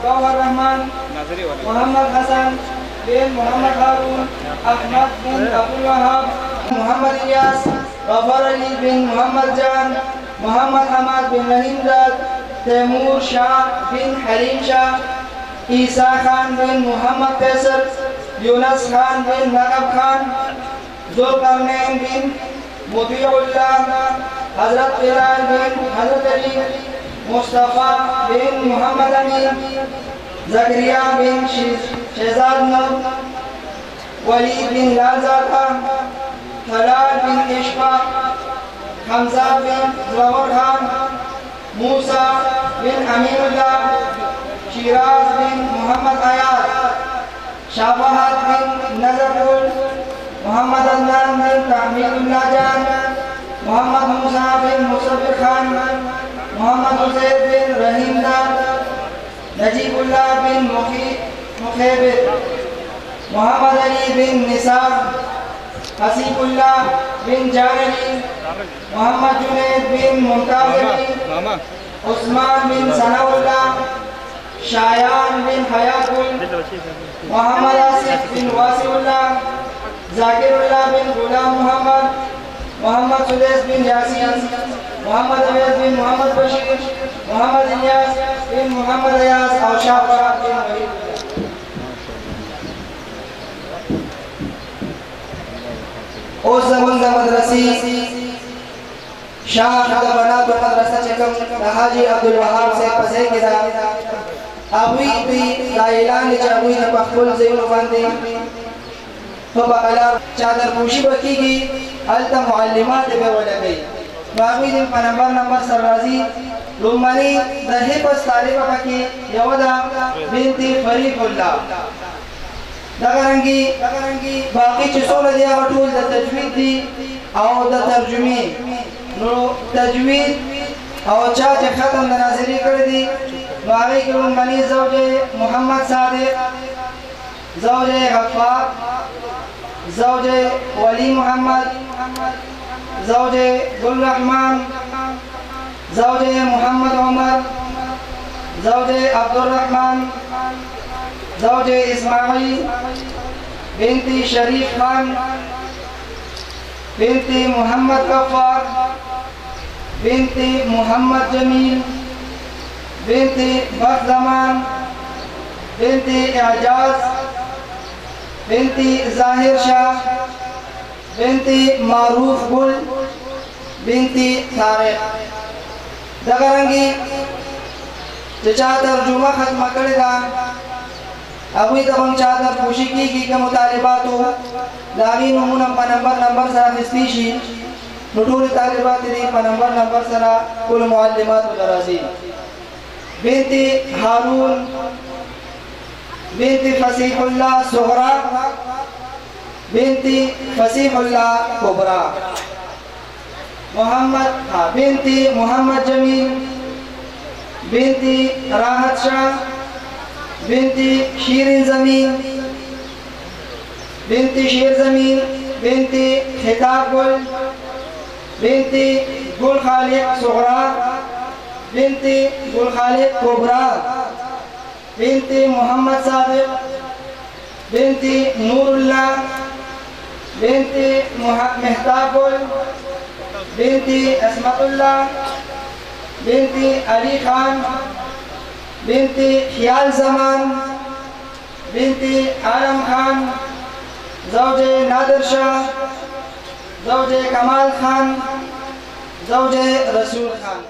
गौहर रहमान, मोहम्मद हसन बिन मोहम्मद हारून, अहमद बिन Abdul Wahab, Mohammad Ilyas, Gruffudd Ali बिन मोहम्मद जान, मोहम्मद हमाद बिन रहीम दत्त, तैमूर शाह बिन हलीम शाह, ईसा खान बिन मोहम्मद कैसर, यूनस खान बिन नकब खान, जुल्करनैन बिन मुतीउल्लाह, हजरत बिलाल बिन हजरत अली, मुस्तफ़ा बिन मोहम्मद अमीन, ज़करिया बिन शहजाद नूर, वली बिन लाज़ाता, हलाल बिन इशफाक, हमजा बिन ज़फर खान, मूसा बिन अमीनुल्लाह, शिराज बिन मोहम्मद अयाद, शाफाहत बिन नज़रुल, मोहम्मद अदनान बिन तहमीदुल्लाह जान, मोहम्मद मूसा बिन मुसब्बिर खान, मोहम्मद हुसैन बिन रहीम दत्त, नजीबुल्लाह बिन मुखैबिर, मोहम्मद अली बिन निसार, हसीबुल्लाह बिन जानी, मोहम्मद जुनैद बिन मुमताज़, उस्मान बिन सनाउल्लाह, शायान बिन हयातुल, मोहम्मद आसिफ बिन वासिउल्लाह, जाकिरुल्लाह बिन गुलाम मोहम्मद, मोहम्मद सुदैस बिन यासीन, मोहम्मद अवैस बिन मोहम्मद बशीर, मोहम्मद इलियास बिन मोहम्मद अयास और शाफरात बिन वहीद। उस ज़मान मदरसी शाह बनात मदरसा चकम हाजी अब्दुल वहाब से पसे किदा अबुई भी लाइलान चाबुई ने पखुल ज़ैन बंदे तो बकला चादर पोशी बकीगी अलता मुअल्लिमात बे वला गई बाबी दिन नंबर सरराजी लुमनी दहे पस तालिबा पकी यवदा बिनती फरीकुल्लाह दगरंगी बाकी चीज़ों में दिया वटूल द तजवीद दी और द तर्जुमी नो तजवीद और चाचे ख़त्म नाज़री कर दी बाकी के उन मनी ज़ौजे मोहम्मद सादिक ज़ौजे हफ़ा ज़ौजे वली मोहम्मद ज़ौजे गुल रहमान ज़ौजे मोहम्मद उमर ज़ौजे अब्दुल रहमान ज़ौजे इस्माइल बिनती शरीफ खान बिनती मोहम्मद गफ्फार बिनती मोहम्मद जमील बिनती बख्तमान बिनती एजाज बिनती ज़ाहिर शाह बिनती मारूफ गुल बिनती तारिक दगरंगी चचा तर्जुमा खत्म करेगा अभी तक हम चादर पूछी की के मुतालिबात हो लागी नमूना नंबर सरा फिस्तीशी नटूरी तालिबात दी नंबर सरा कुल मुअल्लिमात दराजी बिनती हारून बिनती फसीहुल्लाह सुगरा बिनती फसीहुल्लाह कुबरा बिनती मोहम्मद जमील बिनती राहत शाह बिनती शीरिन ज़मीन बिनती शेर ज़मीन बिनती खिताब गुल बिनती गुल खालिक सुगरा बिनती गुल खालिक कुबरा बिनती मोहम्मद सादिक बिनती नूरुल्लाह बिनती मेहताब गुल बिनती अस्मतुल्लाह बिनती अली खान बिनती ख्याल ज़मान बिनती आलम खान ज़ौजे नादिर शाह ज़ौजे कमाल खान ज़ौजे रसूल खान।